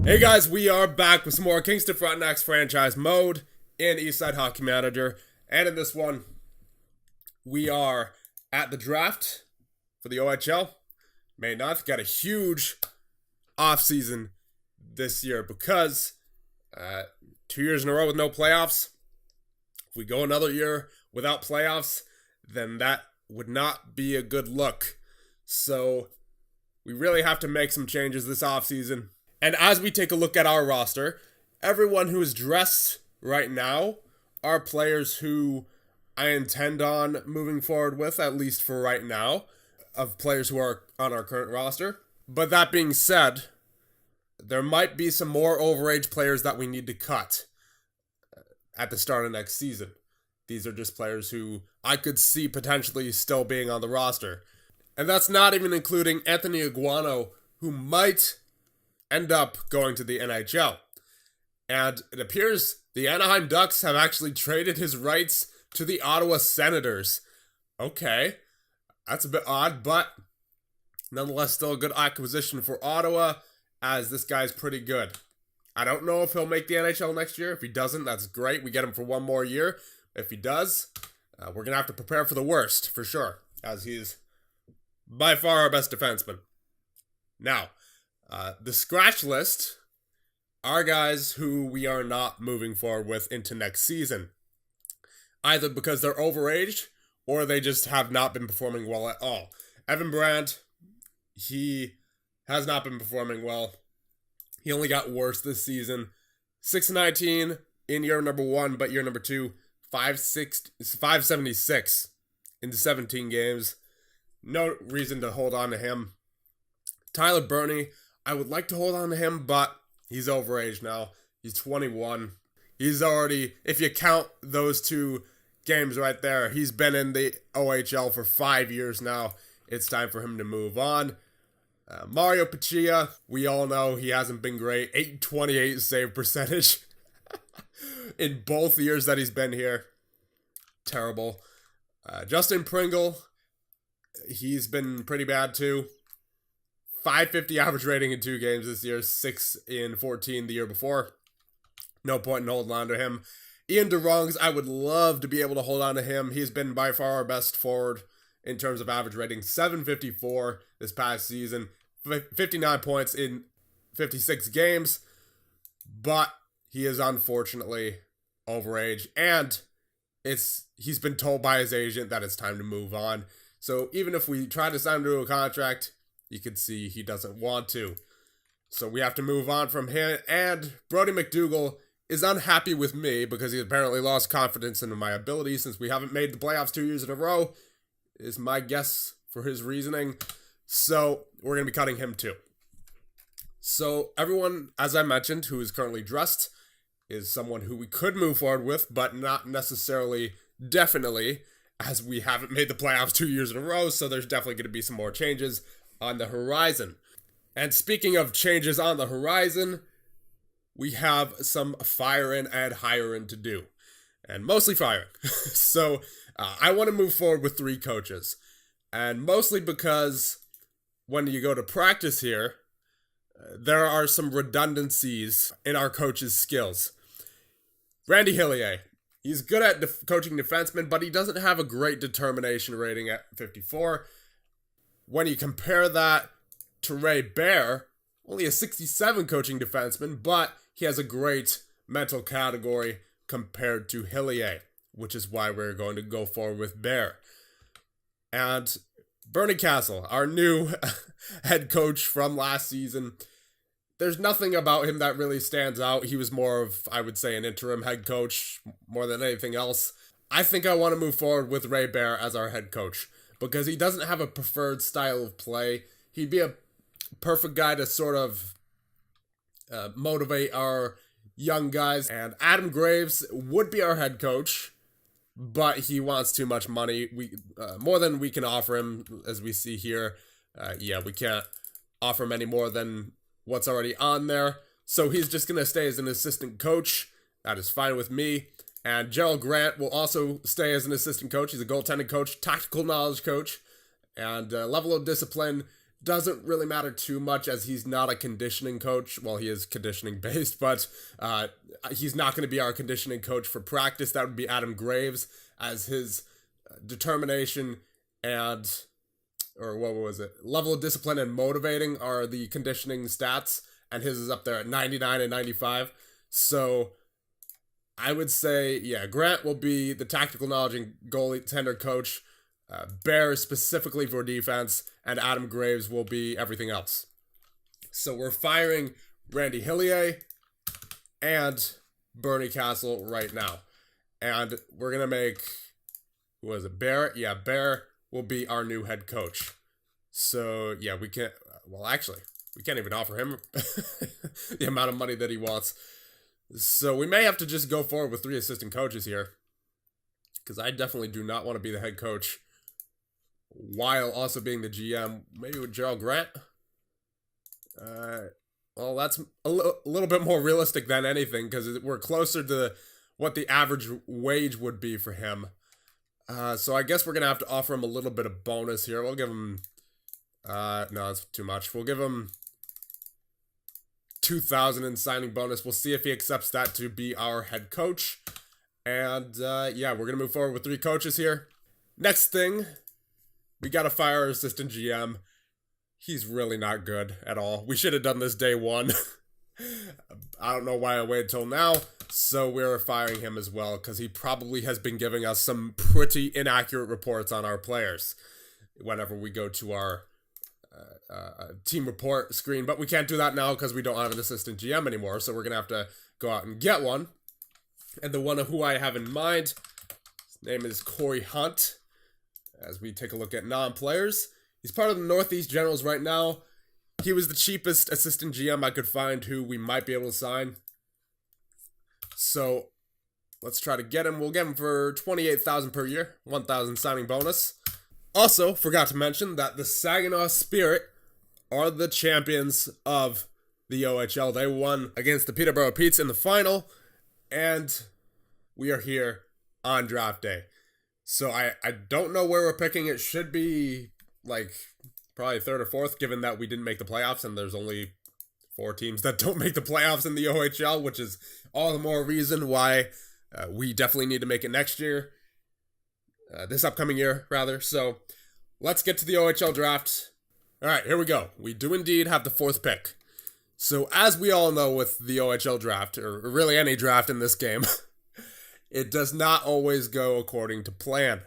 Hey guys, we are back with some more Kingston Frontenacs franchise mode in Eastside Hockey Manager. And in this one, we are at the draft for the OHL. May 9th. Got a huge offseason this year because 2 years in a row with no playoffs. If we go another year without playoffs, then that would not be a good look. So we really have to make some changes this offseason. And as we take a look at our roster, everyone who is dressed right now are players who I intend on moving forward with, at least for right now, of players who are on our current roster. But that being said, there might be some more overage players that we need to cut at the start of next season. These are just players who I could see potentially still being on the roster. And that's not even including Anthony Iguano, who might end up going to the NHL. And it appears the Anaheim Ducks have actually traded his rights to the Ottawa Senators. Okay, that's a bit odd, but nonetheless still a good acquisition for Ottawa, as this guy's pretty good. I don't know if he'll make the NHL next year. If he doesn't, that's great. We get him for one more year. If he does, we're going to have to prepare for the worst, for sure, as he's by far our best defenseman. Now, the scratch list are guys who we are not moving forward with into next season. Either because they're overaged or they just have not been performing well at all. Evan Brandt, he has not been performing well. He only got worse this season. 6-19 in year number 1, but year number 2, 576 in 17 games. No reason to hold on to him. Tyler Burney, I would like to hold on to him, but he's overage now. He's 21. He's already, if you count those two games right there, he's been in the OHL for 5 years now. It's time for him to move on. Mario Paccia, we all know he hasn't been great. 828 save percentage in both years that he's been here. Terrible. Justin Pringle, he's been pretty bad too. 550 average rating in 2 games this year, 6 in 14 the year before. No point in holding on to him. Ian DeRongs, I would love to be able to hold on to him. He's been by far our best forward in terms of average rating. 754 this past season. 59 points in 56 games. But he is unfortunately overage. And he's been told by his agent that it's time to move on. So even if we try to sign him to a contract, you can see he doesn't want to. So we have to move on from him. And Brody McDougall is unhappy with me because he apparently lost confidence in my ability since we haven't made the playoffs 2 years in a row, is my guess for his reasoning. So we're going to be cutting him too. So everyone, as I mentioned, who is currently dressed is someone who we could move forward with, but not necessarily definitely, as we haven't made the playoffs 2 years in a row. So there's definitely going to be some more changes on the horizon. And speaking of changes on the horizon, we have some firing and hiring to do. And mostly firing. So I want to move forward with 3 coaches. And mostly because when you go to practice here, there are some redundancies in our coaches' skills. Randy Hillier, he's good at coaching defensemen, but he doesn't have a great determination rating at 54. When you compare that to Ray Bear, only a 67 coaching defenseman, but he has a great mental category compared to Hillier, which is why we're going to go forward with Bear. And Bernie Castle, our new head coach from last season, there's nothing about him that really stands out. He was more of, I would say, an interim head coach more than anything else. I think I want to move forward with Ray Bear as our head coach, because he doesn't have a preferred style of play. He'd be a perfect guy to sort of motivate our young guys. And Adam Graves would be our head coach, but he wants too much money. More than we can offer him, as we see here. We can't offer him any more than what's already on there. So he's just going to stay as an assistant coach. That is fine with me. And Gerald Grant will also stay as an assistant coach. He's a goaltending coach, tactical knowledge coach, and level of discipline doesn't really matter too much as he's not a conditioning coach. Well, he is conditioning based, but he's not going to be our conditioning coach for practice. That would be Adam Graves, as his determination and, or what was it, level of discipline and motivating are the conditioning stats, and his is up there at 99 and 95. So I would say, yeah, Grant will be the tactical knowledge and goaltender coach. Bear specifically for defense, and Adam Graves will be everything else. So we're firing Randy Hillier and Bernie Castle right now. And we're going to make, who was it, Bear? Yeah, Bear will be our new head coach. So, yeah, we can't, well, actually, we can't even offer him the amount of money that he wants. So we may have to just go forward with 3 assistant coaches here, because I definitely do not want to be the head coach while also being the GM. Maybe with Gerald Grant. Well, that's a little bit more realistic than anything, because we're closer to what the average wage would be for him. So I guess we're going to have to offer him a little bit of bonus here. We'll give him, no, that's too much. We'll give him $2,000 in signing bonus. We'll see if he accepts that to be our head coach. And yeah, we're going to move forward with 3 coaches here. Next thing, we got to fire our assistant GM. He's really not good at all. We should have done this day 1. I don't know why I waited till now. So we're firing him as well, because he probably has been giving us some pretty inaccurate reports on our players whenever we go to our team report screen. But we can't do that now because we don't have an assistant GM anymore. So we're going to have to go out and get one. And the one who I have in mind, his name is Corey Hunt. As we take a look at non-players, he's part of the Northeast Generals right now. He was the cheapest assistant GM I could find who we might be able to sign. So let's try to get him. We'll get him for $28,000 per year, $1,000 signing bonus. Also, forgot to mention that the Saginaw Spirit are the champions of the OHL. They won against the Peterborough Petes in the final, and we are here on draft day. So I don't know where we're picking. It should be like probably 3rd or 4th, given that we didn't make the playoffs and there's only 4 teams that don't make the playoffs in the OHL, which is all the more reason why we definitely need to make it next year. This upcoming year, rather. So let's get to the OHL draft. All right, here we go. We do indeed have the 4th pick. So as we all know with the OHL draft, or really any draft in this game, it does not always go according to plan.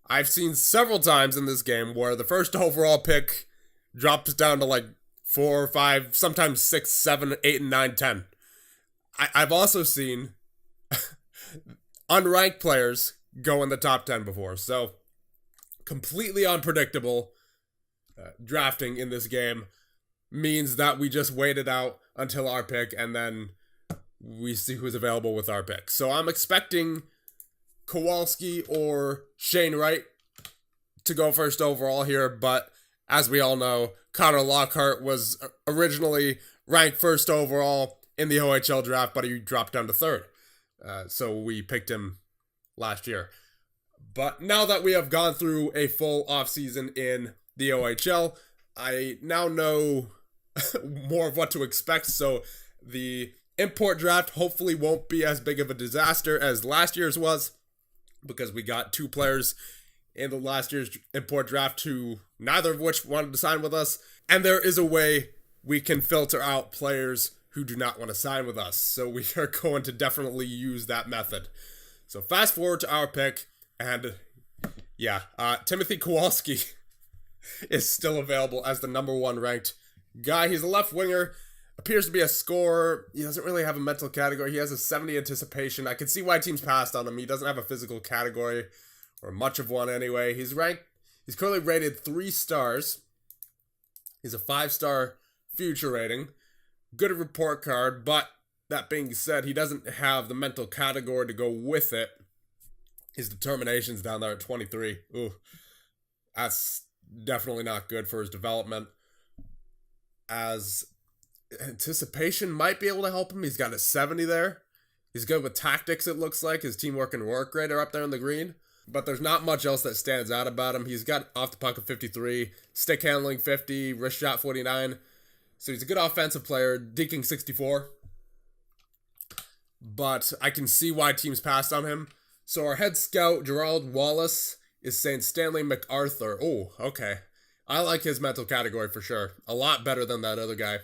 I've seen several times in this game where the first overall pick drops down to like 4 or 5, sometimes 6, 7, 8, and 9, 10. I've also seen unranked players go in the top 10 before. So completely unpredictable drafting in this game means that we just waited out until our pick and then we see who's available with our pick. So I'm expecting Kowalski or Shane Wright to go first overall here, but as we all know, Connor Lockhart was originally ranked first overall in the OHL draft, but he dropped down to 3rd. So we picked him last year. But now that we have gone through a full offseason in the OHL, I now know more of what to expect. So the import draft hopefully won't be as big of a disaster as last year's was, because we got 2 players in the last year's import draft who neither of which wanted to sign with us. And there is a way we can filter out players who do not want to sign with us. So we are going to definitely use that method. So fast forward to our pick, and yeah, Timothy Kowalski is still available as the number 1 ranked guy. He's a left winger, appears to be a scorer. He doesn't really have a mental category. He has a 70 anticipation. I can see why teams passed on him. He doesn't have a physical category, or much of one anyway. He's currently rated 3 stars. He's a 5-star future rating. Good report card, but that being said, he doesn't have the mental category to go with it. His determination's down there at 23. Ooh, that's definitely not good for his development. As anticipation might be able to help him. He's got a 70 there. He's good with tactics, it looks like. His teamwork and work rate are up there in the green. but there's not much else that stands out about him. He's got off the puck of 53, stick handling 50, wrist shot 49. So he's a good offensive player, deking 64. But I can see why teams passed on him. So our head scout, Gerald Wallace, is saying Stanley MacArthur. Oh, okay. I like his mental category for sure. A lot better than that other guy.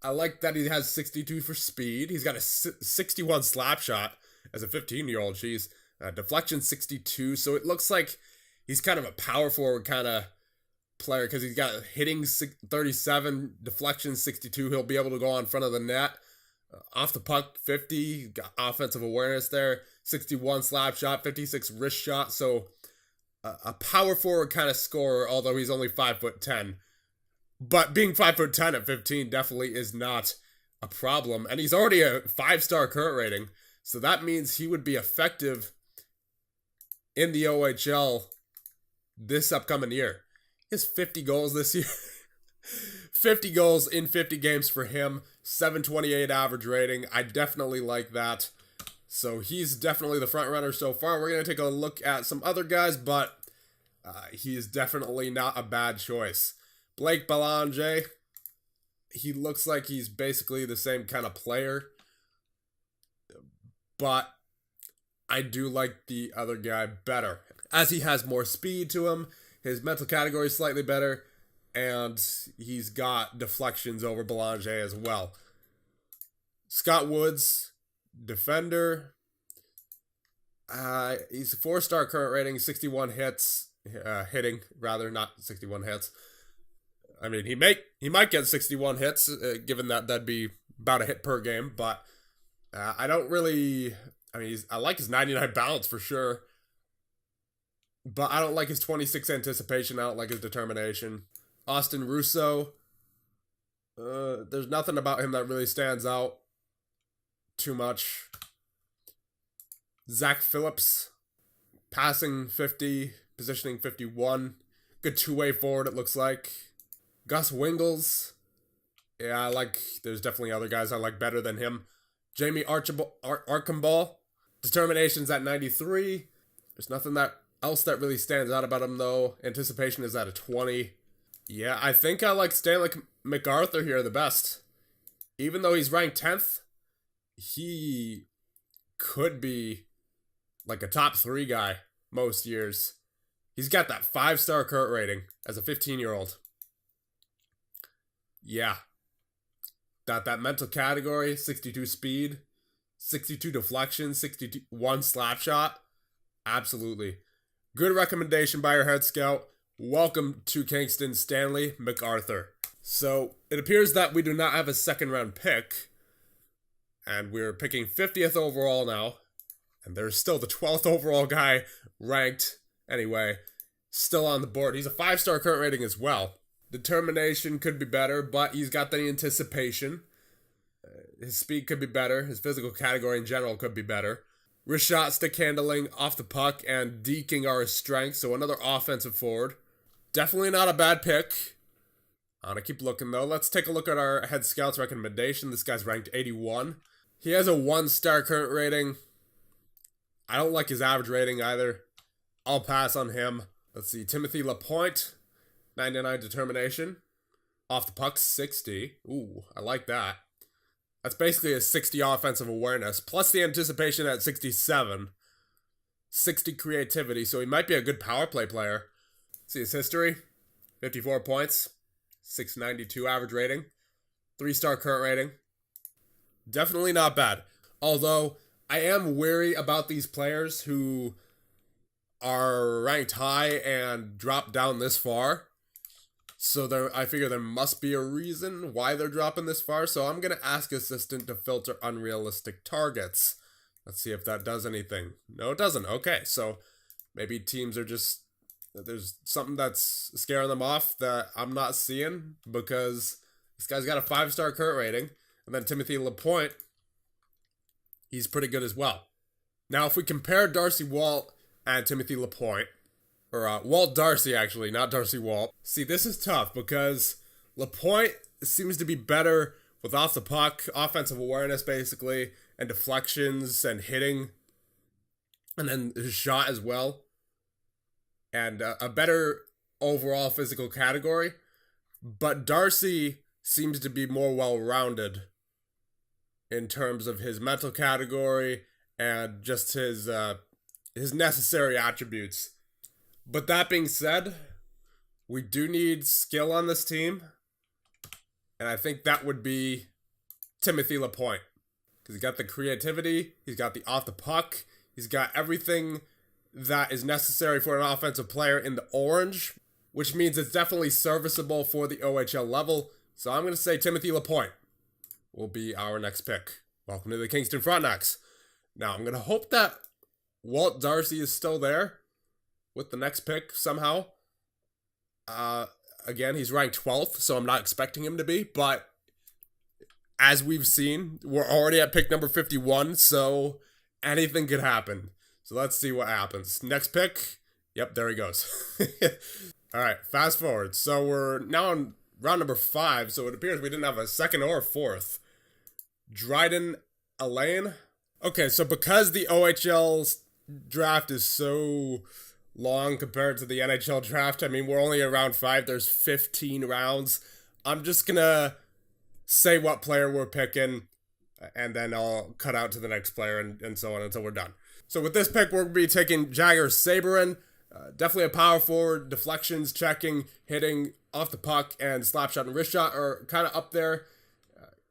I like that he has 62 for speed. He's got a 61 slap shot as a 15-year-old. Jeez. Deflection 62. So it looks like he's kind of a power forward kind of player because he's got hitting 37, deflection 62. He'll be able to go on front of the net. Off the puck 50, got offensive awareness there. 61 slap shot, 56 wrist shot. So a power forward kind of scorer, although he's only 5'10". But being 5'10" at 15 definitely is not a problem. And he's already a 5-star current rating. So that means he would be effective in the OHL this upcoming year. He has 50 goals this year. 50 goals in 50 games for him. 728 average rating. I definitely like that. So he's definitely the front runner so far. We're going to take a look at some other guys, but he is definitely not a bad choice. Blake Belanger. He looks like he's basically the same kind of player. But I do like the other guy better. As he has more speed to him, his mental category is slightly better, and he's got deflections over Belanger as well. Scott Woods, defender. He's a 4-star current rating, 61 hits, hitting rather, not 61 hits. I mean, he might get 61 hits, given that that'd be about a hit per game, but I don't really. I mean, I like his 99 balance for sure, but I don't like his 26 anticipation. I don't like his determination. Austin Russo. There's nothing about him that really stands out too much. Zach Phillips, passing 50, positioning 51. Good two-way forward, it looks like. Gus Wingles. Yeah, there's definitely other guys I like better than him. Jamie Archambault. Determination's at 93. There's nothing else that really stands out about him, though. Anticipation is at a 20. Yeah, I think I like Stanley MacArthur here the best. Even though he's ranked 10th, he could be like a top 3 guy most years. He's got that 5-star current rating as a 15-year-old. Yeah. Got that mental category, 62 speed, 62 deflection, 61 slap shot. Absolutely. Good recommendation by your head scout. Welcome to Kingston, Stanley MacArthur. So, it appears that we do not have a second-round pick, and we're picking 50th overall now, and there's still the 12th overall guy ranked, anyway, still on the board. He's a 5-star current rating as well. Determination could be better, but he's got the anticipation. His speed could be better. His physical category in general could be better. Wrist shot, stick handling, off the puck, and deking are his strengths, so another offensive forward. Definitely not a bad pick. I'm gonna keep looking, though. Let's take a look at our head scout's recommendation. This guy's ranked 81. He has a 1-star current rating. I don't like his average rating either. I'll pass on him. Let's see. Timothy Lapointe, 99 determination. Off the puck, 60. Ooh, I like that. That's basically a 60 offensive awareness, plus the anticipation at 67. 60 creativity, so he might be a good power play player. See his history. 54 points. 692 average rating. 3-star current rating. Definitely not bad. Although, I am wary about these players who are ranked high and drop down this far. So I figure there must be a reason why they're dropping this far. So I'm going to ask Assistant to filter unrealistic targets. Let's see if that does anything. No, it doesn't. Okay, so maybe teams are just... There's something that's scaring them off that I'm not seeing, because this guy's got a 5-star current rating. And then Timothy Lapointe, he's pretty good as well. Now, if we compare Darcy Walt and Timothy Lapointe, or Walt Darcy, actually, not Darcy Walt. See, this is tough because Lapointe seems to be better with off the puck, offensive awareness, basically, and deflections and hitting. and then his shot as well, and a better overall physical category. But Darcy seems to be more well-rounded in terms of his mental category and just his necessary attributes. But that being said, we do need skill on this team, and I think that would be Timothy Lapointe. Because he's got the creativity, he's got the off the puck, he's got everything that is necessary for an offensive player in the orange, which means it's definitely serviceable for the OHL level. So I'm going to say Timothy Lapointe will be our next pick. Welcome to the Kingston Frontenacs. Now, I'm going to hope that Walt Darcy is still there with the next pick somehow. Again, he's ranked 12th, so I'm not expecting him to be. But as we've seen, we're already at pick number 51, so anything could happen. So let's see what happens. Next pick. Yep, there he goes. All right, fast forward. So we're now on round number 5, so it appears we didn't have a second or a fourth. Dryden Alain. Okay, so because the OHL draft is so long compared to the NHL draft, I mean, we're only at round 5. There's 15 rounds. I'm just going to say what player we're picking, and then I'll cut out to the next player and so on until we're done. So with this pick, we're going to be taking Jagger Sabourin. Definitely a power forward. Deflections, checking, hitting, off the puck, and slap shot and wrist shot are kind of up there.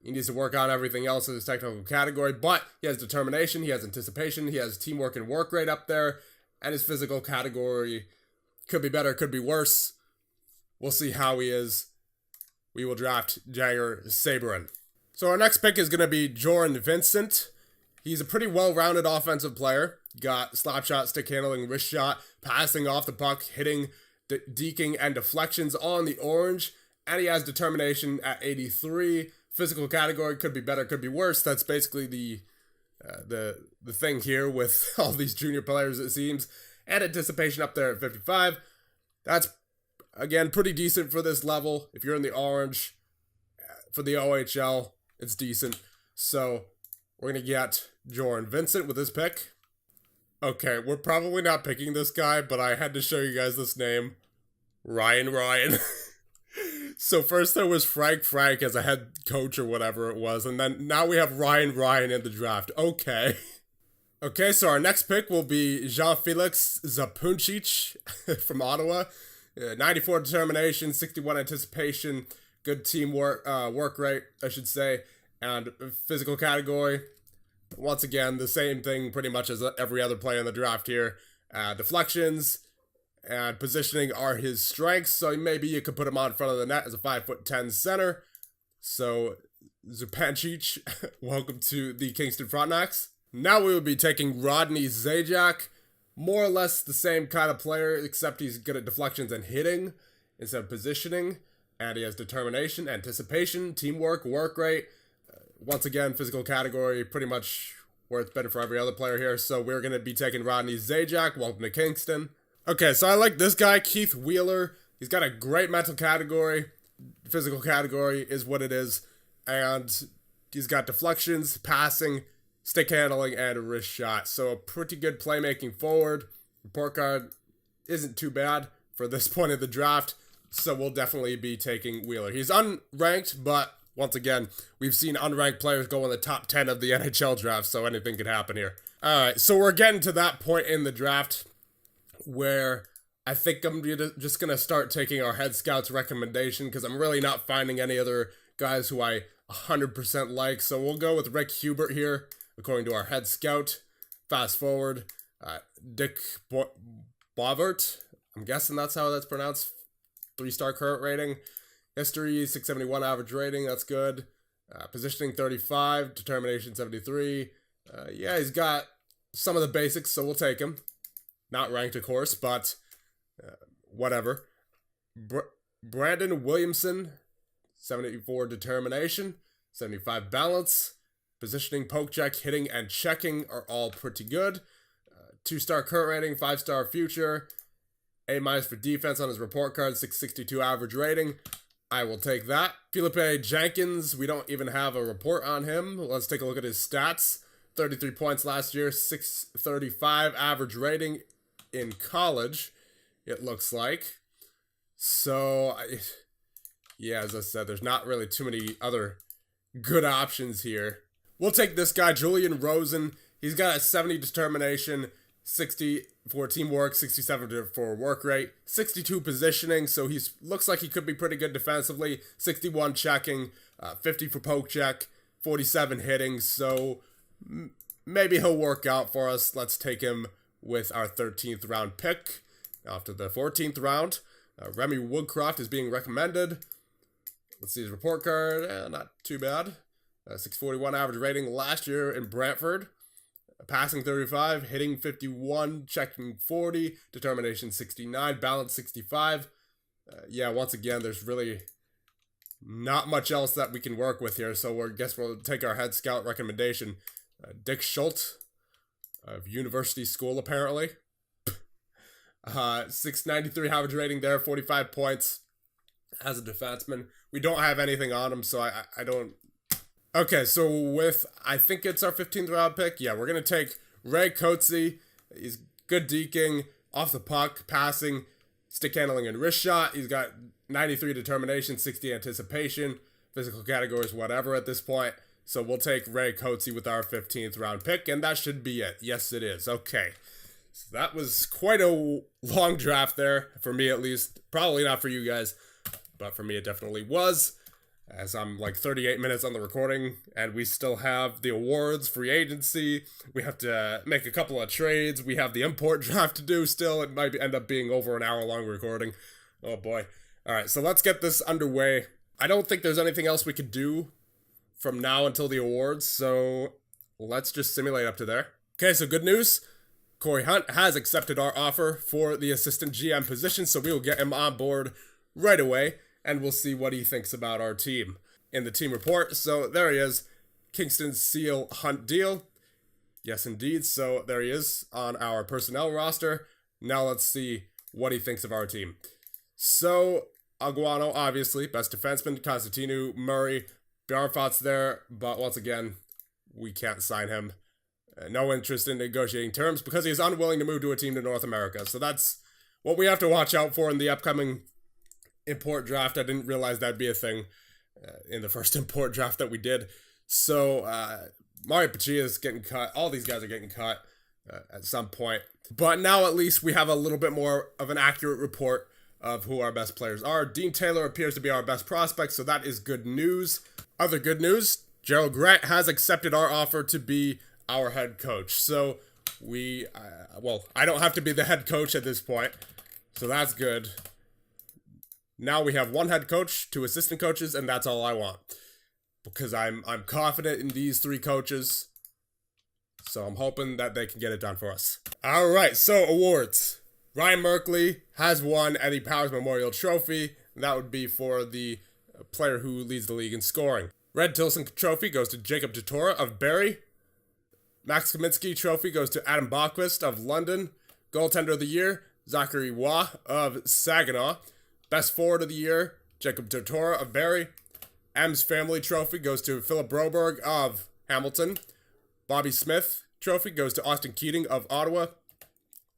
He needs to work on everything else in his technical category, but he has determination, he has anticipation, he has teamwork and work rate up there, and his physical category could be better, could be worse. We'll see how he is. We will draft Jagger Sabourin. So our next pick is going to be Jordan Vincent. He's a pretty well-rounded offensive player. Got slap shot, stick handling, wrist shot, passing off the puck, hitting, deking, and deflections on the orange. And he has determination at 83. Physical category could be better, could be worse. That's basically the thing here with all these junior players, it seems. And anticipation up there at 55. That's, again, pretty decent for this level. If you're in the orange for the OHL, it's decent. So we're going to get Jordan Vincent with this pick. Okay, we're probably not picking this guy, but I had to show you guys this name. Ryan. So first there was Frank as a head coach or whatever it was, and then now we have Ryan in the draft. Okay. Okay, so our next pick will be Jean-Felix Zapuncic from Ottawa. 94 determination, 61 anticipation, good teamwork, work rate, I should say, and physical category. Once again, the same thing pretty much as every other player in the draft here. Deflections and positioning are his strengths, so maybe you could put him on front of the net as a 5'10" center. So, Zapancic, welcome to the Kingston Frontenacs. Now we will be taking Rodney Zajac. More or less the same kind of player, except he's good at deflections and hitting instead of positioning. And he has determination, anticipation, teamwork, work rate. Once again, physical category, pretty much where it's better for every other player here. So we're going to be taking Rodney Zajac. Welcome to Kingston. Okay, so I like this guy, Keith Wheeler. He's got a great mental category. Physical category is what it is. And he's got deflections, passing, stick handling, and a wrist shot. So a pretty good playmaking forward. Report card isn't too bad for this point of the draft. So we'll definitely be taking Wheeler. He's unranked, but once again, we've seen unranked players go in the top 10 of the NHL draft, so anything could happen here. All right, so we're getting to that point in the draft where I think I'm just going to start taking our head scouts recommendation because I'm really not finding any other guys who I 100% like. So we'll go with Rick Hubert here, according to our head scout. Fast forward, Dick Boivert, I'm guessing that's how that's pronounced. 3-star current rating. History, 671 average rating, that's good. Positioning, 35. Determination, 73. Yeah, he's got some of the basics, so we'll take him. Not ranked, of course, but whatever. Brandon Williamson, 74 determination, 75 balance. Positioning, poke check, hitting, and checking are all pretty good. 2-star current rating, 5-star future. A- for defense on his report card, 662 average rating. I will take that. Philippe Jenkins, we don't even have a report on him. Let's take a look at his stats. 33 points last year, 635 average rating in college, it looks like. So, yeah, as I said, there's not really too many other good options here. We'll take this guy, Julian Rosen. He's got a 70 determination, 60 for teamwork, 67 for work rate, 62 positioning, so he looks like he could be pretty good defensively, 61 checking, 50 for poke check, 47 hitting, so maybe he'll work out for us. Let's take him with our 13th round pick. After the 14th round, Remy Woodcroft is being recommended. Let's see his report card. Not too bad. 641 average rating last year in Brantford. Passing 35, hitting 51, checking 40, determination 69, balance 65. Yeah, once again, there's really not much else that we can work with here, so I guess we'll take our head scout recommendation. Dick Schultz of University School, apparently. 693 average rating there, 45 points as a defenseman. We don't have anything on him, so I don't... Okay, so with, I think it's our 15th round pick. Yeah, we're going to take Ray Coetzee. He's good deking, off the puck, passing, stick handling, and wrist shot. He's got 93 determination, 60 anticipation, physical categories, whatever at this point. So we'll take Ray Coetzee with our 15th round pick, and that should be it. Yes, it is. Okay. So that was quite a long draft there, for me at least. Probably not for you guys, but for me it definitely was. As I'm like 38 minutes on the recording, and we still have the awards, free agency. We have to make a couple of trades. We have the import draft to do still. It might end up being over an hour long recording. Oh boy. All right, so let's get this underway. I don't think there's anything else we could do from now until the awards, so let's just simulate up to there. Okay, so good news. Corey Hunt has accepted our offer for the assistant GM position, so we will get him on board right away. And we'll see what he thinks about our team in the team report. So there he is. Kingston Seal Hunt deal. Yes, indeed. So there he is on our personnel roster. Now let's see what he thinks of our team. So Aguano, obviously, best defenseman. Constantinu, Murray, Bjarnfat's there. But once again, we can't sign him. No interest in negotiating terms because he's unwilling to move to a team to North America. So that's what we have to watch out for in the upcoming import draft. I didn't realize that'd be a thing in the first import draft that we did. So Mario Pachia is getting cut. All these guys are getting cut at some point. But now at least we have a little bit more of an accurate report of who our best players are. Dean Taylor appears to be our best prospect, so that is good news. Other good news, Gerald Grant has accepted our offer to be our head coach. So we, I don't have to be the head coach at this point, so that's good. Now we have one head coach, two assistant coaches, and that's all I want. Because I'm confident in these three coaches. So I'm hoping that they can get it done for us. Alright, so awards. Ryan Merkley has won Eddie Powers Memorial Trophy. And that would be for the player who leads the league in scoring. Red Tilson Trophy goes to Jacob Totora of Barrie. Max Kaminsky Trophy goes to Adam Bachquist of London. Goaltender of the Year, Zachary Waugh of Saginaw. Best forward of the year, Jacob Totora of Barrie. M's Family Trophy goes to Philip Broberg of Hamilton. Bobby Smith Trophy goes to Austin Keating of Ottawa.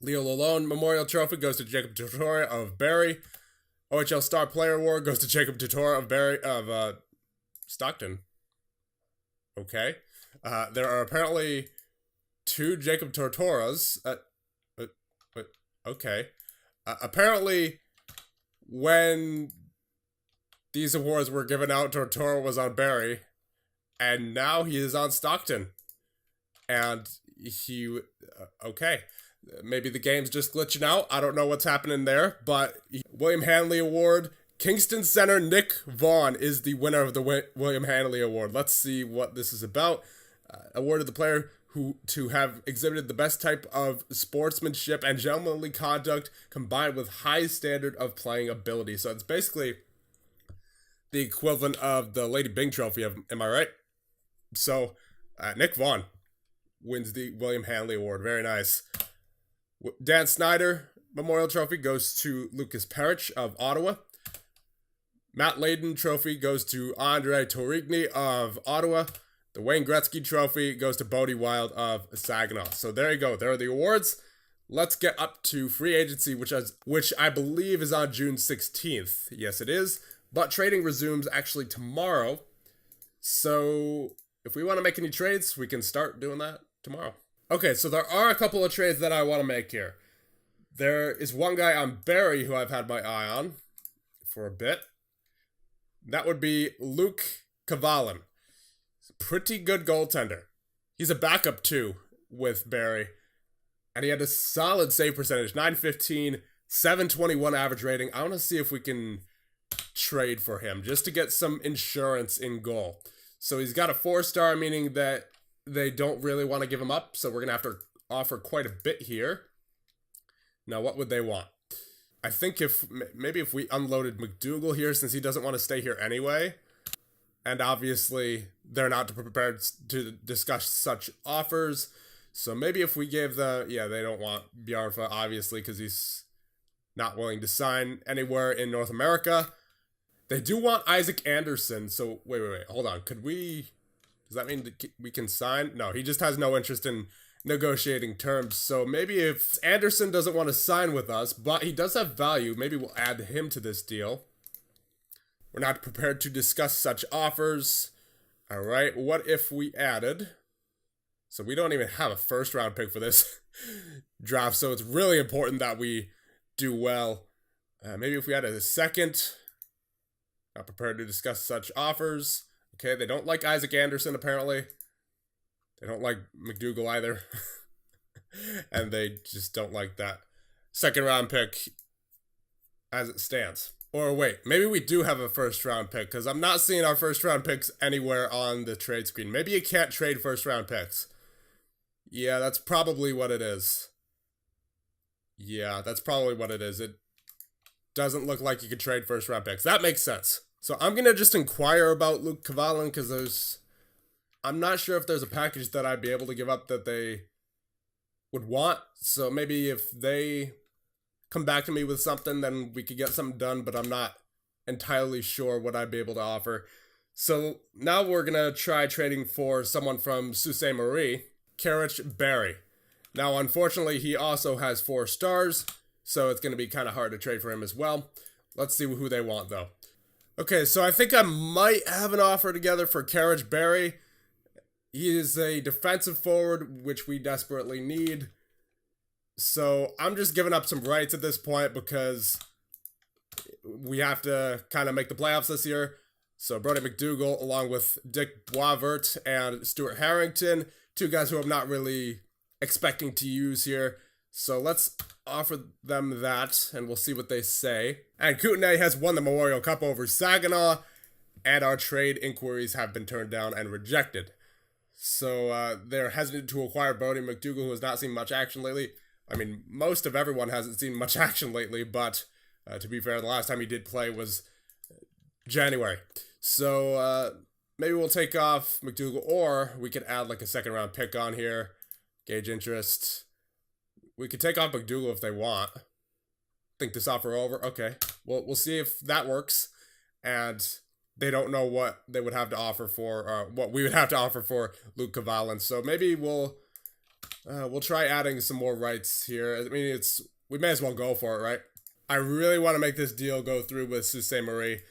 Leo Lalone Memorial Trophy goes to Jacob Totora of Barrie. OHL Star Player Award goes to Jacob Totora of Barrie of Stockton. Okay. There are apparently two Jacob Totoras. Okay. Apparently, when these awards were given out, Tortora was on Barrie, and now he is on Stockton. And he, okay, maybe the game's just glitching out. I don't know what's happening there, but William Hanley Award, Kingston center Nick Vaughn is the winner of the William Hanley Award. Let's see what this is about. Awarded the player who to have exhibited the best type of sportsmanship and gentlemanly conduct combined with high standard of playing ability. So it's basically the equivalent of the Lady Byng Trophy, am I right? So Nick Vaughn wins the William Hanley Award. Very nice. Dan Snyder Memorial Trophy goes to Lucas Parrish of Ottawa. Matt Layden Trophy goes to Andre Torigny of Ottawa. The Wayne Gretzky Trophy goes to Bodie Wild of Saginaw. So there you go. There are the awards. Let's get up to free agency, which I believe is on June 16th. Yes, it is. But trading resumes actually tomorrow. So if we want to make any trades, we can start doing that tomorrow. Okay, so there are a couple of trades that I want to make here. There is one guy on Barrie who I've had my eye on for a bit. That would be Luke Cavalin. Pretty good goaltender. He's a backup too with Barrie. And he had a solid save percentage, 915, 721 average rating. I want to see if we can trade for him just to get some insurance in goal. So he's got a 4-star, meaning that they don't really want to give him up. So we're going to have to offer quite a bit here. Now, what would they want? I think maybe if we unloaded McDougall here, since he doesn't want to stay here anyway. And obviously, they're not prepared to discuss such offers. So maybe if we gave they don't want Bjarfa, obviously, because he's not willing to sign anywhere in North America. They do want Isaac Anderson. So, wait, hold on. Does that mean that we can sign? No, he just has no interest in negotiating terms. So maybe if Anderson doesn't want to sign with us, but he does have value, maybe we'll add him to this deal. We're not prepared to discuss such offers. All right, what if we added... So we don't even have a first-round pick for this draft, so it's really important that we do well. Maybe if we had a second, not prepared to discuss such offers. Okay, they don't like Isaac Anderson, apparently. They don't like McDougall either. And they just don't like that second-round pick as it stands. Or wait, maybe we do have a first-round pick, because I'm not seeing our first-round picks anywhere on the trade screen. Maybe you can't trade first-round picks. Yeah, that's probably what it is. Yeah, that's probably what it is. It doesn't look like you could trade first-round picks. That makes sense. So I'm going to just inquire about Luke Cavalin because I'm not sure if there's a package that I'd be able to give up that they would want. So maybe if they come back to me with something, then we could get something done, but I'm not entirely sure what I'd be able to offer. So now we're going to try trading for someone from Sault Ste. Marie. Carrick Barrie. Now, unfortunately, he also has 4 stars, so it's going to be kind of hard to trade for him as well. Let's see who they want, though. Okay, so I think I might have an offer together for Carrick Barrie. He is a defensive forward, which we desperately need. So I'm just giving up some rights at this point because we have to kind of make the playoffs this year. So Brody McDougall, along with Dick Boisvert and Stuart Harrington, 2 guys who I'm not really expecting to use here. So let's offer them that, and we'll see what they say. And Kootenay has won the Memorial Cup over Saginaw, and our trade inquiries have been turned down and rejected. So they're hesitant to acquire Brody McDougall, who has not seen much action lately. I mean, most of everyone hasn't seen much action lately, but to be fair, the last time he did play was January. So maybe we'll take off McDougall, or we could add like a second-round pick on here, gauge interest. We could take off McDougall if they want. Think this offer over? Okay. Well, we'll see if that works. And they don't know what they would have to offer for, what we would have to offer for Luke Cavalin. So maybe we'll try adding some more rights here. I mean, we may as well go for it, right? I really want to make this deal go through with Sault Ste. Marie.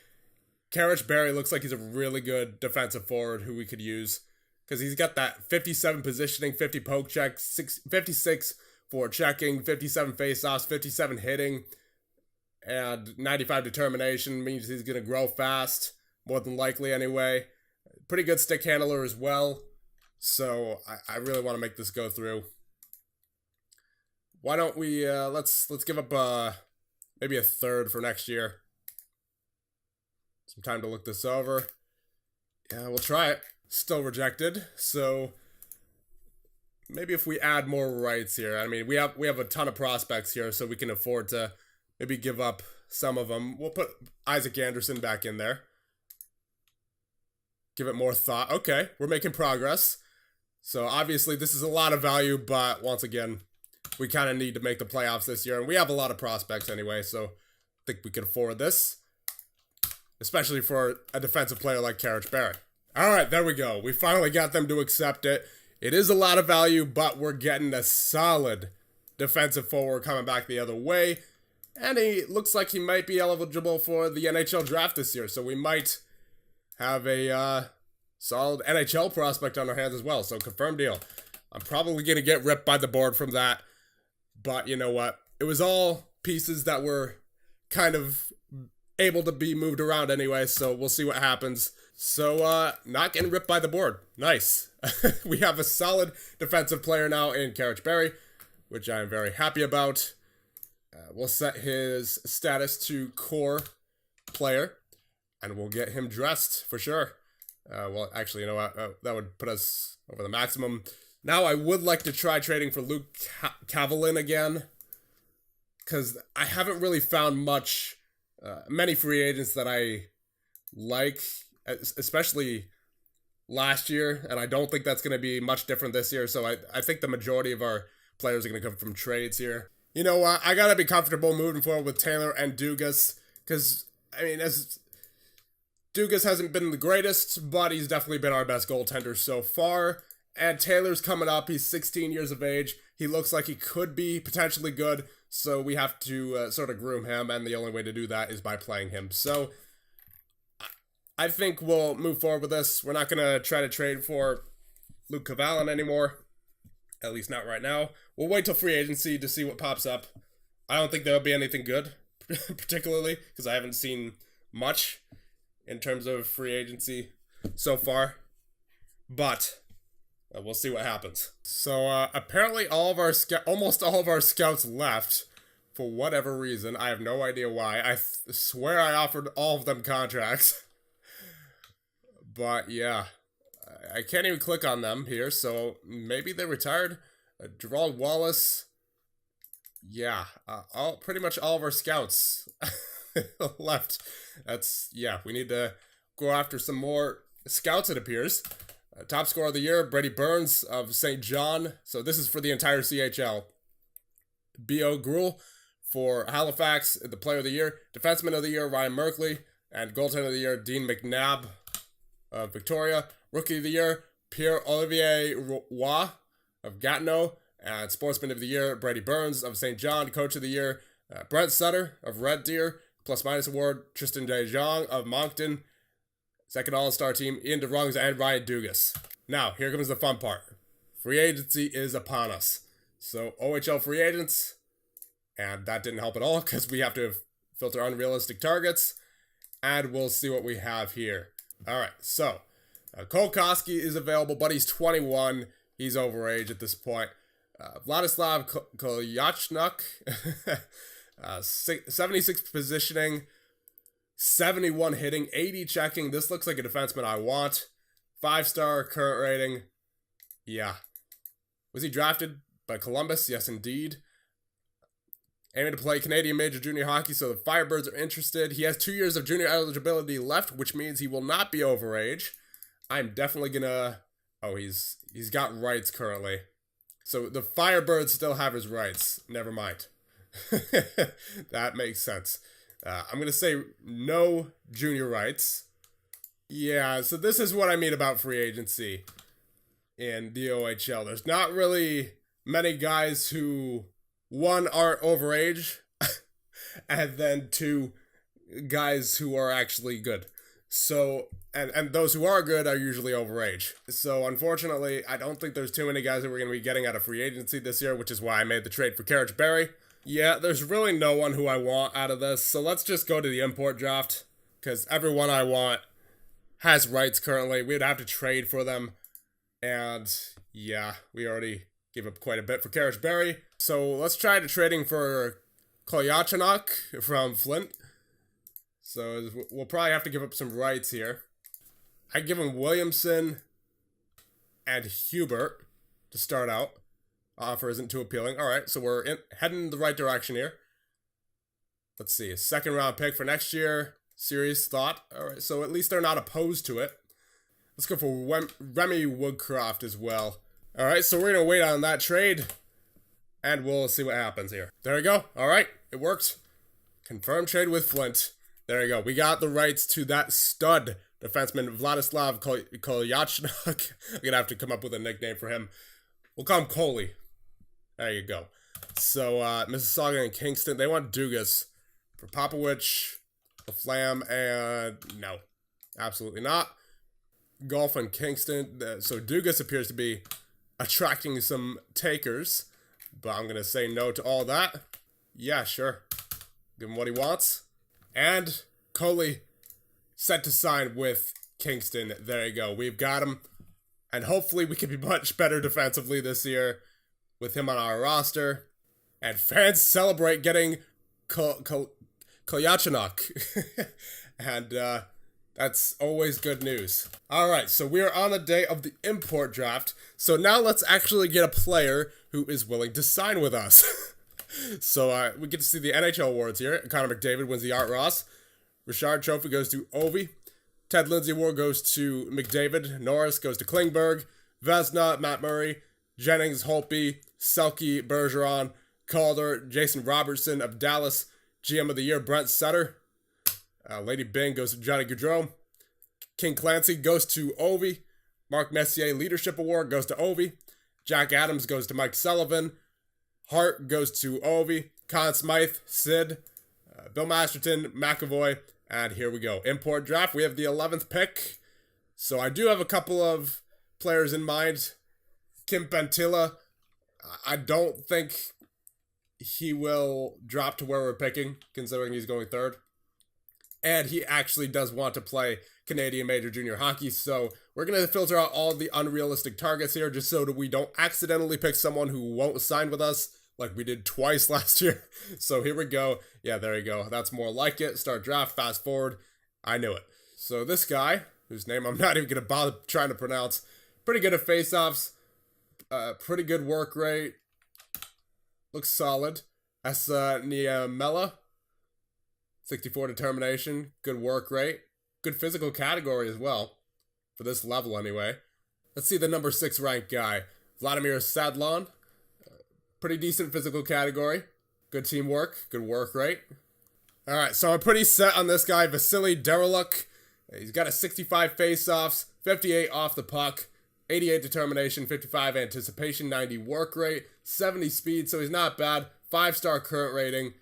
Carrick Barrie looks like he's a really good defensive forward who we could use. Because he's got that 57 positioning, 50 poke check, 56 for checking, 57 faceoffs, 57 hitting, and 95 determination. Means he's going to grow fast, more than likely anyway. Pretty good stick handler as well. So I really want to make this go through. Why don't we, let's give up maybe a third for next year. Some time to look this over. Yeah, we'll try it. Still rejected. So maybe if we add more rights here. I mean, we have a ton of prospects here, so we can afford to maybe give up some of them. We'll put Isaac Anderson back in there. Give it more thought. Okay, we're making progress. So obviously this is a lot of value, but once again, we kind of need to make the playoffs this year, and we have a lot of prospects anyway, so I think we can afford this. Especially for a defensive player like Carrick Barrie. Alright, there we go. We finally got them to accept it. It is a lot of value, but we're getting a solid defensive forward coming back the other way. And he looks like he might be eligible for the NHL draft this year, so we might have a solid NHL prospect on our hands as well. So confirmed deal. I'm probably going to get ripped by the board from that, but you know what? It was all pieces that were kind of able to be moved around anyway, so we'll see what happens. So, not getting ripped by the board. Nice. We have a solid defensive player now in Karach Berry, which I am very happy about. We'll set his status to core player, and we'll get him dressed for sure. Well, actually, you know what? That would put us over the maximum. Now, I would like to try trading for Luke Cavalin again, because I haven't really found many free agents that I like, especially last year, and I don't think that's going to be much different this year, so I think the majority of our players are going to come from trades here. You know what? I got to be comfortable moving forward with Taylor and Dugas, because, I mean, Dugas hasn't been the greatest, but he's definitely been our best goaltender so far, and Taylor's coming up. He's 16 years of age. He looks like he could be potentially good, so we have to sort of groom him, and the only way to do that is by playing him. So I think we'll move forward with this. We're not going to try to trade for Luke Cavalin anymore, at least not right now. We'll wait till free agency to see what pops up. I don't think there'll be anything good, particularly, because I haven't seen much in terms of free agency so far. But we'll see what happens. So apparently almost all of our scouts left for whatever reason. I have no idea why. I swear I offered all of them contracts. But yeah, I can't even click on them here, so maybe they retired. Gerald Wallace. Yeah, pretty much all of our scouts left. We need to go after some more scouts, it appears. Top scorer of the year, Brady Burns of St. John. So this is for the entire CHL. B.O. Gruel for Halifax, the player of the year. Defenseman of the year, Ryan Merkley. And goaltender of the year, Dean McNabb of Victoria. Rookie of the year, Pierre-Olivier Roy of Gatineau. And sportsman of the year, Brady Burns of St. John. Coach of the year, Brent Sutter of Red Deer. Plus minus award, Tristan DeJong of Moncton. Second all-star team, Ian DeRungs and Ryan Dugas. Now, here comes the fun part. Free agency is upon us. So, OHL free agents, and that didn't help at all because we have to filter unrealistic targets, and we'll see what we have here. Alright, so, Cole Koski is available, but he's 21. He's overage at this point. Vladislav Kolyachnuk, 76 positioning, 71 hitting, 80 checking. This looks like a defenseman I want. 5-star current rating. Yeah. Was he drafted by Columbus? Yes, indeed. Aiming to play Canadian Major Junior Hockey, so the Firebirds are interested. He has 2 years of junior eligibility left, which means he will not be overage. I'm definitely gonna... Oh, he's got rights currently. So the Firebirds still have his rights. Never mind. That makes sense. I'm going to say no junior rights. Yeah, so this is what I mean about free agency in the OHL. There's not really many guys who, one, aren't overage, and then two, guys who are actually good. So, and those who are good are usually overage. So, unfortunately, I don't think there's too many guys that we're going to be getting out of free agency this year, which is why I made the trade for Karach Berry. Yeah, there's really no one who I want out of this, so let's just go to the import draft, because everyone I want has rights currently. We'd have to trade for them, and yeah, we already gave up quite a bit for Karach Berry. So let's try to trading for Kolyachnuk from Flint. So we'll probably have to give up some rights here. I give him Williamson and Hubert to start out. Offer isn't too appealing. Alright, so we're heading in the right direction here. Let's see, a 2nd round pick for next year. Serious thought. Alright, so at least they're not opposed to it. Let's go for Remy Woodcroft as well. Alright, so we're going to wait on that trade. And we'll see what happens here. There we go. Alright, it worked. Confirmed trade with Flint. There you go. We got the rights to that stud defenseman Vladislav Kolyachnok. I'm going to have to come up with a nickname for him. We'll call him Coley. There you go. So, Mississauga and Kingston, they want Dugas for Popowich, Flam, and no, absolutely not. Golf and Kingston. So, Dugas appears to be attracting some takers, but I'm going to say no to all that. Yeah, sure. Give him what he wants. And Coley set to sign with Kingston. There you go. We've got him. And hopefully we can be much better defensively this year with him on our roster. And fans celebrate getting Kolyachnok. And that's always good news. Alright, so we are on the day of the import draft. So now let's actually get a player who is willing to sign with us. So we get to see the NHL awards here. Connor McDavid wins the Art Ross. Richard Trophy goes to Ovi. Ted Lindsay Award goes to McDavid. Norris goes to Klingberg. Vesna, Matt Murray. Jennings, Holtby. Selke, Bergeron. Calder, Jason Robertson of Dallas. GM of the Year, Brent Sutter. Lady Bing goes to Johnny Gaudreau. King Clancy goes to Ovi. Mark Messier Leadership Award goes to Ovi. Jack Adams goes to Mike Sullivan. Hart goes to Ovi. Conn Smythe, Sid. Bill Masterton, McAvoy. And here we go. Import draft. We have the 11th pick. So I do have a couple of players in mind. Kim Pentila. I don't think he will drop to where we're picking, considering he's going third. And he actually does want to play Canadian Major Junior Hockey, so we're going to filter out all the unrealistic targets here just so that we don't accidentally pick someone who won't sign with us like we did twice last year. So here we go. Yeah, there you go. That's more like it. Start draft, fast forward. I knew it. So this guy, whose name I'm not even going to bother trying to pronounce, pretty good at faceoffs, pretty good work rate, looks solid. Esa Niemela. 64 determination, good work rate, good physical category as well, for this level anyway. Let's see the number 6 ranked guy, Vladimir Sadlon. Pretty decent physical category, good teamwork, good work rate. Alright, so I'm pretty set on this guy, Vasily Dereluk. He's got a 65 face-offs, 58 off the puck, 88 determination, 55 anticipation, 90 work rate, 70 speed, so he's not bad, 5-star current rating.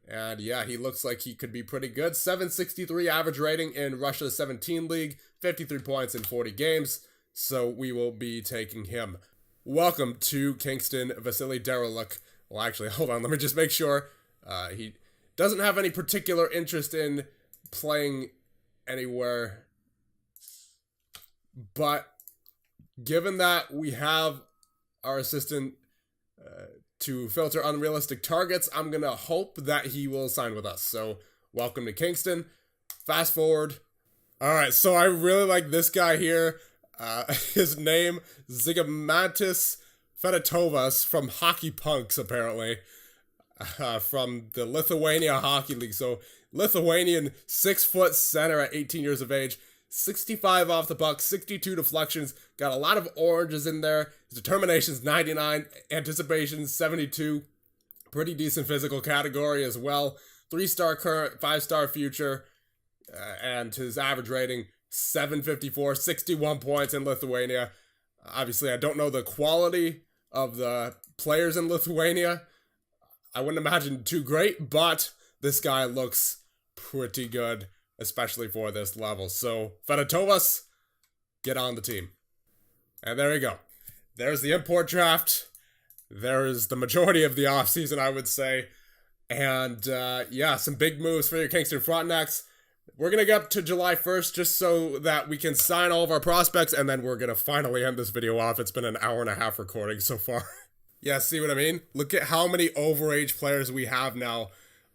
And yeah, he looks like he could be pretty good. 763 average rating in Russia's 17 league, 53 points in 40 games. So we will be taking him. Welcome to Kingston, Vasily Dereluk. Well, actually, hold on. Let me just make sure. He doesn't have any particular interest in playing anywhere. But given that we have our assistant to filter unrealistic targets, I'm going to hope that he will sign with us. So, welcome to Kingston. Fast forward. Alright, so I really like this guy here. His name, Zigomantis Fedotovas from Hockey Punks, apparently. From the Lithuania Hockey League. So, Lithuanian 6-foot center at 18 years of age. 65 off the puck, 62 deflections, got a lot of oranges in there. His determination's 99, anticipation 72. Pretty decent physical category as well. 3-star current, 5-star future, and his average rating 754, 61 points in Lithuania. Obviously, I don't know the quality of the players in Lithuania. I wouldn't imagine too great, but this guy looks pretty good, especially for this level. So, Fedotovas, get on the team. And there you go. There's the import draft. There's the majority of the offseason, I would say. And, yeah, some big moves for your Kingston Frontenacs. We're going to get up to July 1st just so that we can sign all of our prospects, and then we're going to finally end this video off. It's been an hour and a half recording so far. Yeah, see what I mean? Look at how many overage players we have now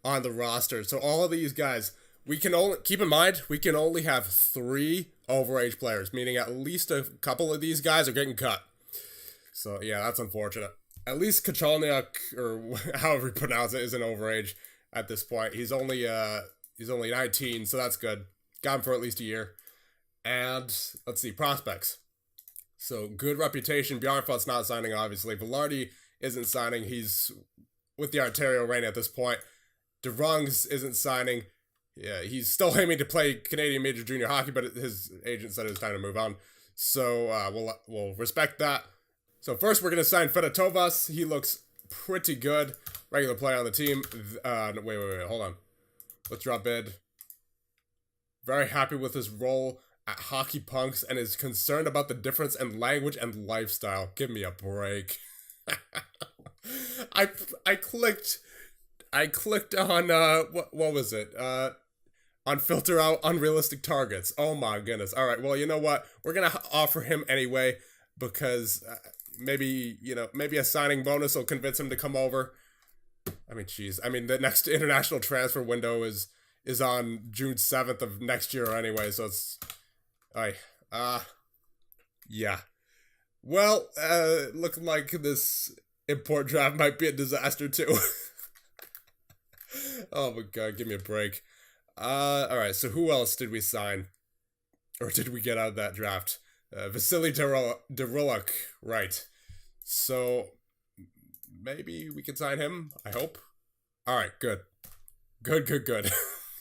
on the roster. So all of these guys, we can only, keep in mind, we can only have 3 overage players, meaning at least a couple of these guys are getting cut. So yeah, that's unfortunate. At least Kachalniak, or however you pronounce it, is an overage at this point. He's only 19, so that's good. Got him for at least a year. And let's see, prospects. So good reputation. Bjarnfeldt's not signing, obviously. Velarde isn't signing. He's with the Ontario Reign at this point. DeVrongs isn't signing. Yeah, he's still aiming to play Canadian Major Junior Hockey, but his agent said it was time to move on. So we'll respect that. So first we're going to sign Fedotovas. He looks pretty good. Regular player on the team. Wait, hold on. Let's drop bid. Very happy with his role at Hockey Punks and is concerned about the difference in language and lifestyle. Give me a break. I clicked on what was it? On filter out unrealistic targets. Oh my goodness. All right. Well, you know what? We're going to offer him anyway because maybe a signing bonus will convince him to come over. I mean, geez. I mean, the next international transfer window is on June 7th of next year anyway, so it's yeah. Well, looking like this import draft might be a disaster too. Oh my god, give me a break. Alright, so who else did we sign? Or did we get out of that draft? Vasily Deruluk, right. So, maybe we can sign him, I hope. Alright, good. Good.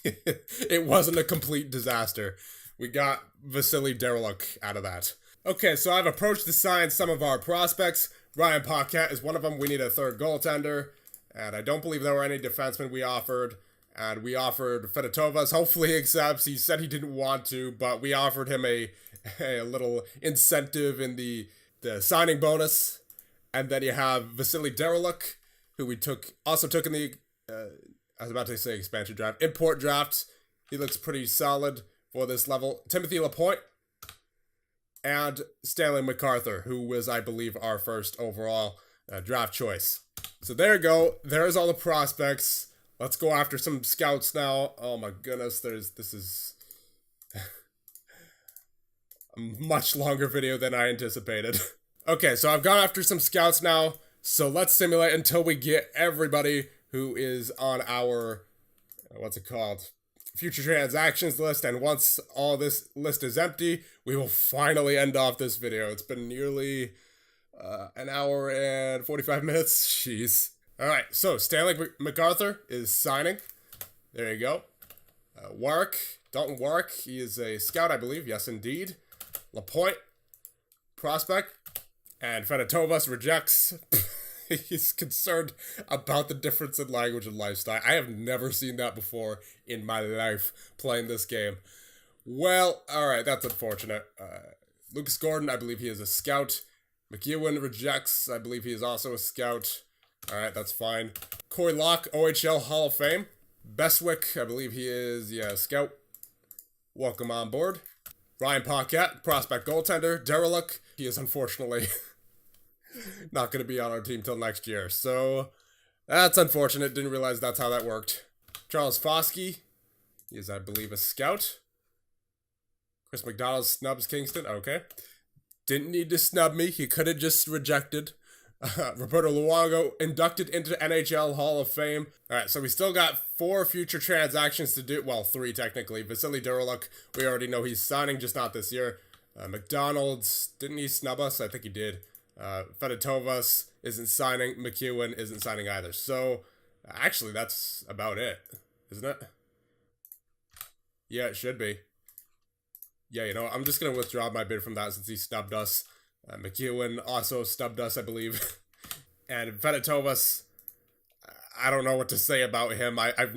It wasn't a complete disaster. We got Vasily Deruluk out of that. Okay, so I've approached to sign some of our prospects. Ryan Paquette is one of them. We need a third goaltender. And I don't believe there were any defensemen we offered. And we offered Fedotovas. Hopefully he accepts. He said he didn't want to, but we offered him a little incentive in the signing bonus. And then you have Vasily Deruluk, who we also took in the, I was about to say expansion draft, import draft. He looks pretty solid for this level. Timothy Lapointe and Stanley MacArthur, who was, I believe, our first overall draft choice. So there you go. There's all the prospects. Let's go after some scouts now. Oh my goodness, this is a much longer video than I anticipated. Okay, so I've gone after some scouts now. So let's simulate until we get everybody who is on our, what's it called? Future transactions list. And once all this list is empty, we will finally end off this video. It's been nearly an hour and 45 minutes. Jeez. All right, so Stanley MacArthur is signing. There you go. Dalton Warwick, he is a scout, I believe. Yes, indeed. Lapointe, prospect. And Fedotovas rejects. He's concerned about the difference in language and lifestyle. I have never seen that before in my life playing this game. Well, all right, that's unfortunate. Lucas Gordon, I believe he is a scout. McEwen rejects. I believe he is also a scout. All right, that's fine. Corey Locke, OHL Hall of Fame. Bestwick, I believe he is, a scout. Welcome on board. Ryan Paquette, prospect goaltender. Deruluk, he is unfortunately not going to be on our team till next year. So, that's unfortunate. Didn't realize that's how that worked. Charles Foskey, he is, I believe, a scout. Chris McDonald snubs Kingston. Okay. Didn't need to snub me. He could have just rejected. Roberto Luongo inducted into NHL Hall of Fame. Alright, so we still got 4 future transactions to do. Well, 3 technically. Vasily Deruluk, we already know he's signing, just not this year. McDonald's, didn't he snub us? I think he did. Fedotovas isn't signing. McEwen isn't signing either. So, actually, that's about it, isn't it? Yeah, it should be. Yeah, I'm just going to withdraw my bid from that since he snubbed us. McEwen also snubbed us, I believe. And Fedotovas, I don't know what to say about him. I've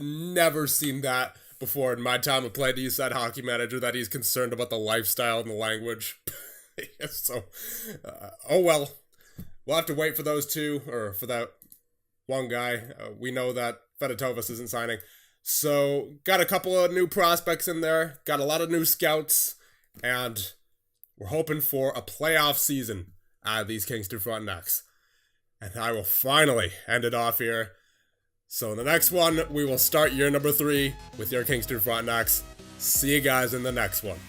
never seen that before in my time of playing the Eastside Hockey Manager, that he's concerned about the lifestyle and the language. So, oh well. We'll have to wait for those two, or for that one guy. We know that Fedotovas isn't signing. So, got a couple of new prospects in there. Got a lot of new scouts. And we're hoping for a playoff season out of these Kingston Frontenacs. And I will finally end it off here. So in the next one, we will start year number 3 with your Kingston Frontenacs. See you guys in the next one.